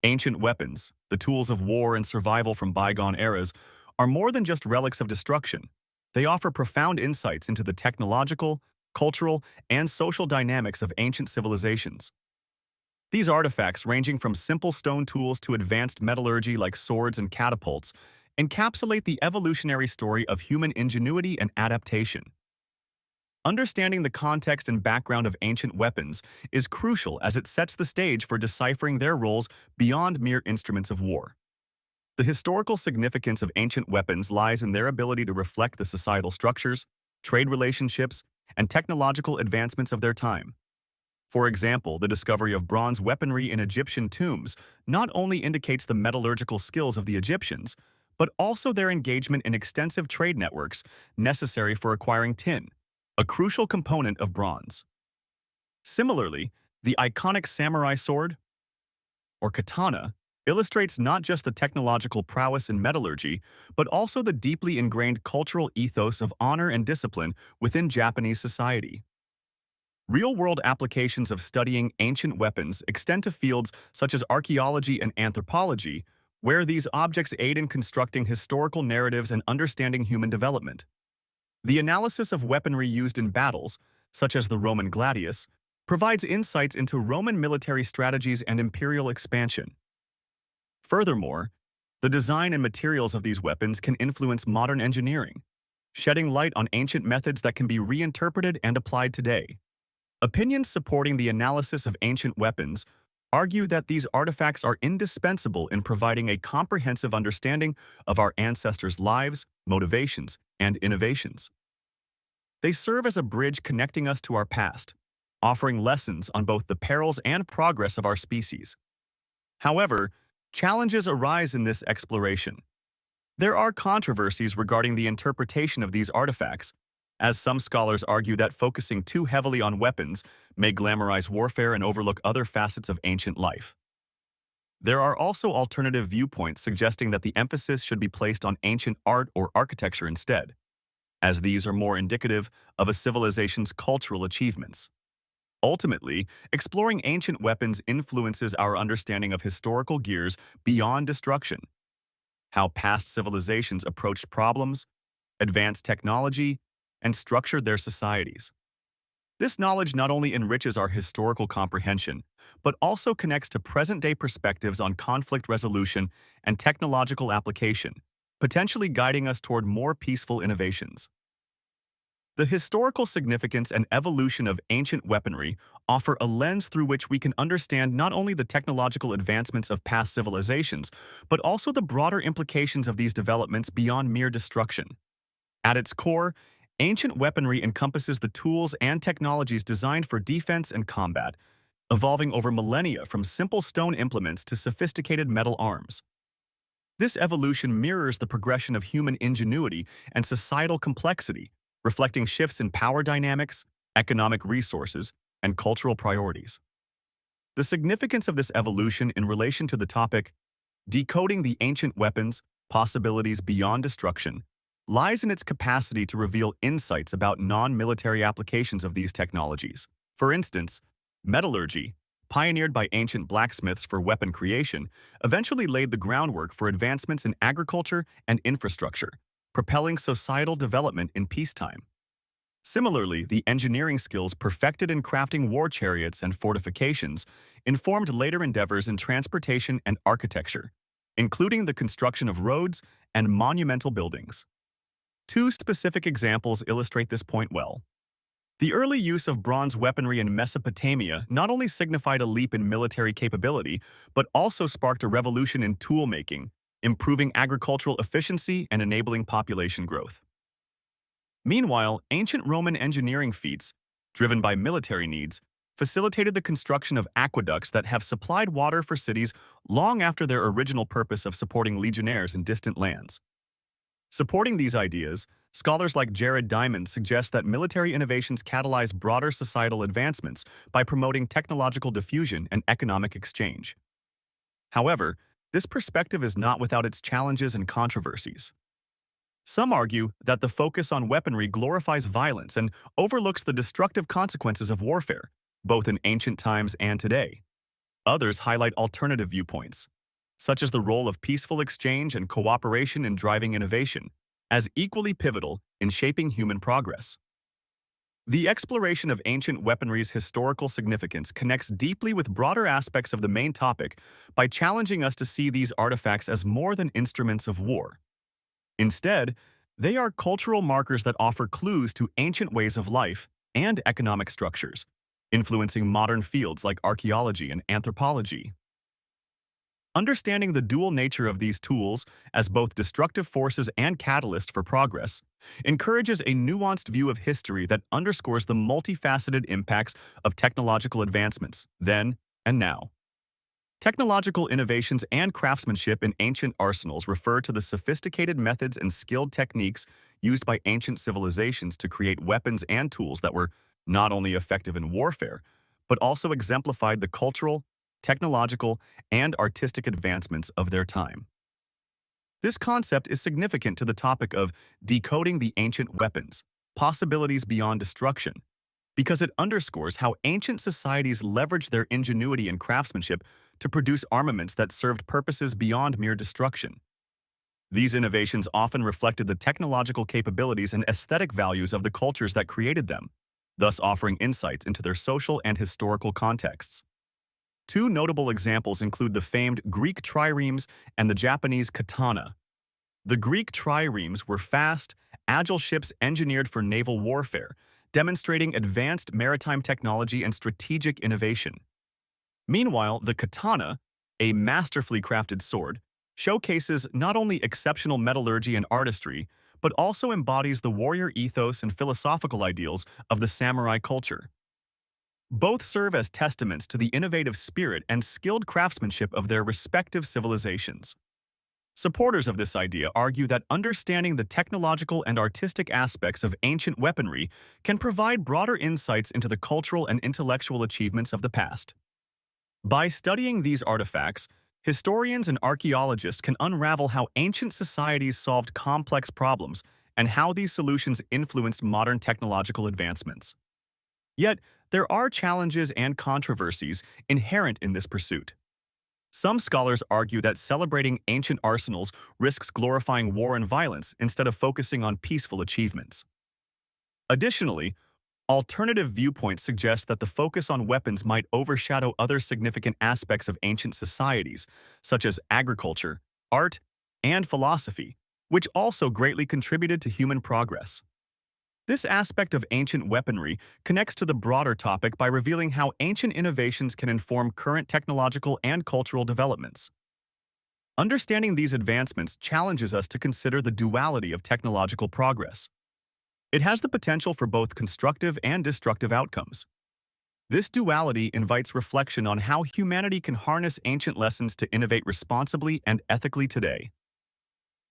Ancient weapons, the tools of war and survival from bygone eras, are more than just relics of destruction. They offer profound insights into the technological, cultural, and social dynamics of ancient civilizations. These artifacts, ranging from simple stone tools to advanced metallurgy like swords and catapults, encapsulate the evolutionary story of human ingenuity and adaptation. Understanding the context and background of ancient weapons is crucial as it sets the stage for deciphering their roles beyond mere instruments of war. The historical significance of ancient weapons lies in their ability to reflect the societal structures, trade relationships, and technological advancements of their time. For example, the discovery of bronze weaponry in Egyptian tombs not only indicates the metallurgical skills of the Egyptians, but also their engagement in extensive trade networks necessary for acquiring tin, a crucial component of bronze. Similarly, the iconic samurai sword, or katana, illustrates not just the technological prowess in metallurgy, but also the deeply ingrained cultural ethos of honor and discipline within Japanese society. Real-world applications of studying ancient weapons extend to fields such as archaeology and anthropology, where these objects aid in constructing historical narratives and understanding human development. The analysis of weaponry used in battles, such as the Roman gladius, provides insights into Roman military strategies and imperial expansion. Furthermore, the design and materials of these weapons can influence modern engineering, shedding light on ancient methods that can be reinterpreted and applied today. Opinions supporting the analysis of ancient weapons argue that these artifacts are indispensable in providing a comprehensive understanding of our ancestors' lives, motivations, and innovations. They serve as a bridge connecting us to our past, offering lessons on both the perils and progress of our species. However, challenges arise in this exploration. There are controversies regarding the interpretation of these artifacts, as some scholars argue that focusing too heavily on weapons may glamorize warfare and overlook other facets of ancient life. There are also alternative viewpoints suggesting that the emphasis should be placed on ancient art or architecture instead, as these are more indicative of a civilization's cultural achievements. Ultimately, exploring ancient weapons influences our understanding of historical gears beyond destruction, how past civilizations approached problems, advanced technology, and structured their societies. This knowledge not only enriches our historical comprehension, but also connects to present-day perspectives on conflict resolution and technological application, potentially guiding us toward more peaceful innovations. The historical significance and evolution of ancient weaponry offer a lens through which we can understand not only the technological advancements of past civilizations, but also the broader implications of these developments beyond mere destruction. At its core, ancient weaponry encompasses the tools and technologies designed for defense and combat, evolving over millennia from simple stone implements to sophisticated metal arms. This evolution mirrors the progression of human ingenuity and societal complexity, reflecting shifts in power dynamics, economic resources, and cultural priorities. The significance of this evolution in relation to the topic, decoding the ancient weapons, possibilities beyond destruction, lies in its capacity to reveal insights about non-military applications of these technologies. For instance, metallurgy, pioneered by ancient blacksmiths for weapon creation, eventually laid the groundwork for advancements in agriculture and infrastructure, propelling societal development in peacetime. Similarly, the engineering skills perfected in crafting war chariots and fortifications informed later endeavors in transportation and architecture, including the construction of roads and monumental buildings. Two specific examples illustrate this point well. The early use of bronze weaponry in Mesopotamia not only signified a leap in military capability, but also sparked a revolution in tool-making, improving agricultural efficiency and enabling population growth. Meanwhile, ancient Roman engineering feats, driven by military needs, facilitated the construction of aqueducts that have supplied water for cities long after their original purpose of supporting legionnaires in distant lands. Supporting these ideas, scholars like Jared Diamond suggest that military innovations catalyze broader societal advancements by promoting technological diffusion and economic exchange. However, this perspective is not without its challenges and controversies. Some argue that the focus on weaponry glorifies violence and overlooks the destructive consequences of warfare, both in ancient times and today. Others highlight alternative viewpoints, such as the role of peaceful exchange and cooperation in driving innovation, as equally pivotal in shaping human progress. The exploration of ancient weaponry's historical significance connects deeply with broader aspects of the main topic by challenging us to see these artifacts as more than instruments of war. Instead, they are cultural markers that offer clues to ancient ways of life and economic structures, influencing modern fields like archaeology and anthropology. Understanding the dual nature of these tools as both destructive forces and catalysts for progress encourages a nuanced view of history that underscores the multifaceted impacts of technological advancements then and now. Technological innovations and craftsmanship in ancient arsenals refer to the sophisticated methods and skilled techniques used by ancient civilizations to create weapons and tools that were not only effective in warfare, but also exemplified the cultural, technological, and artistic advancements of their time. This concept is significant to the topic of decoding the ancient weapons, possibilities beyond destruction, because it underscores how ancient societies leveraged their ingenuity and craftsmanship to produce armaments that served purposes beyond mere destruction. These innovations often reflected the technological capabilities and aesthetic values of the cultures that created them, thus offering insights into their social and historical contexts. Two notable examples include the famed Greek triremes and the Japanese katana. The Greek triremes were fast, agile ships engineered for naval warfare, demonstrating advanced maritime technology and strategic innovation. Meanwhile, the katana, a masterfully crafted sword, showcases not only exceptional metallurgy and artistry, but also embodies the warrior ethos and philosophical ideals of the samurai culture. Both serve as testaments to the innovative spirit and skilled craftsmanship of their respective civilizations. Supporters of this idea argue that understanding the technological and artistic aspects of ancient weaponry can provide broader insights into the cultural and intellectual achievements of the past. By studying these artifacts, historians and archaeologists can unravel how ancient societies solved complex problems and how these solutions influenced modern technological advancements. Yet, there are challenges and controversies inherent in this pursuit. Some scholars argue that celebrating ancient arsenals risks glorifying war and violence instead of focusing on peaceful achievements. Additionally, alternative viewpoints suggest that the focus on weapons might overshadow other significant aspects of ancient societies, such as agriculture, art, and philosophy, which also greatly contributed to human progress. This aspect of ancient weaponry connects to the broader topic by revealing how ancient innovations can inform current technological and cultural developments. Understanding these advancements challenges us to consider the duality of technological progress. It has the potential for both constructive and destructive outcomes. This duality invites reflection on how humanity can harness ancient lessons to innovate responsibly and ethically today.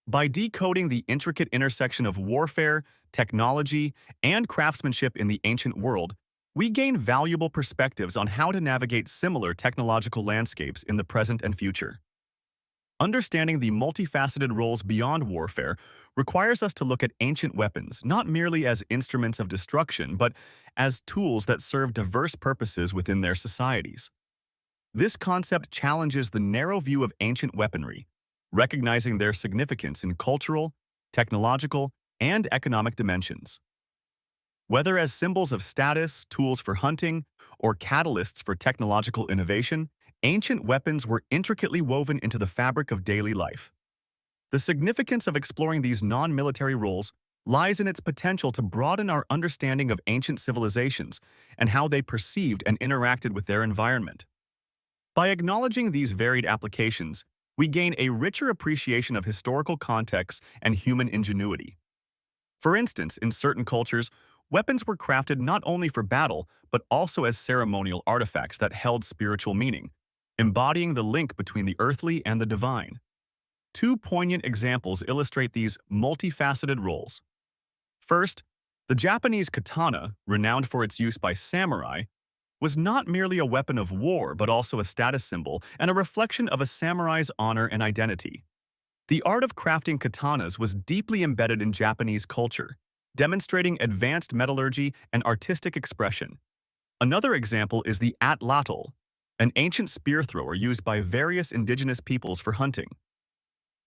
By decoding the intricate intersection of warfare, technology, and craftsmanship in the ancient world, we gain valuable perspectives on how to navigate similar technological landscapes in the present and future. Understanding the multifaceted roles beyond warfare requires us to look at ancient weapons not merely as instruments of destruction, but as tools that serve diverse purposes within their societies. This concept challenges the narrow view of ancient weaponry, recognizing their significance in cultural, technological, and economic dimensions. Whether as symbols of status, tools for hunting, or catalysts for technological innovation, ancient weapons were intricately woven into the fabric of daily life. The significance of exploring these non-military roles lies in its potential to broaden our understanding of ancient civilizations and how they perceived and interacted with their environment. By acknowledging these varied applications, we gain a richer appreciation of historical contexts and human ingenuity. For instance, in certain cultures, weapons were crafted not only for battle, but also as ceremonial artifacts that held spiritual meaning, embodying the link between the earthly and the divine. Two poignant examples illustrate these multifaceted roles. First, the Japanese katana, renowned for its use by samurai, was not merely a weapon of war but also a status symbol and a reflection of a samurai's honor and identity. The art of crafting katanas was deeply embedded in Japanese culture, demonstrating advanced metallurgy and artistic expression. Another example is the atlatl, an ancient spear thrower used by various indigenous peoples for hunting.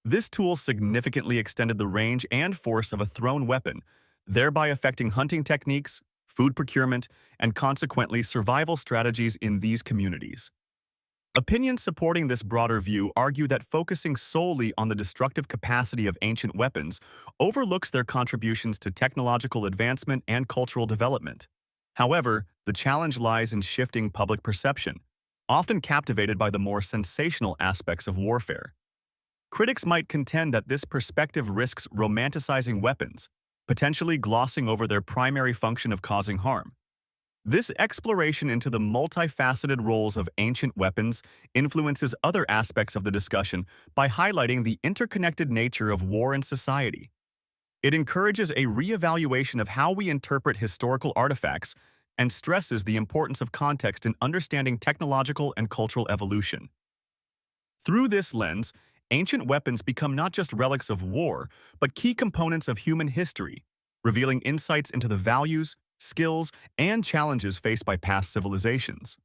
This tool significantly extended the range and force of a thrown weapon, thereby affecting hunting techniques, food procurement, and consequently survival strategies in these communities. Opinions supporting this broader view argue that focusing solely on the destructive capacity of ancient weapons overlooks their contributions to technological advancement and cultural development. However, the challenge lies in shifting public perception, often captivated by the more sensational aspects of warfare. Critics might contend that this perspective risks romanticizing weapons, potentially glossing over their primary function of causing harm. This exploration into the multifaceted roles of ancient weapons influences other aspects of the discussion by highlighting the interconnected nature of war and society. It encourages a reevaluation of how we interpret historical artifacts and stresses the importance of context in understanding technological and cultural evolution. Through this lens, ancient weapons become not just relics of war, but key components of human history, revealing insights into the values, skills, and challenges faced by past civilizations.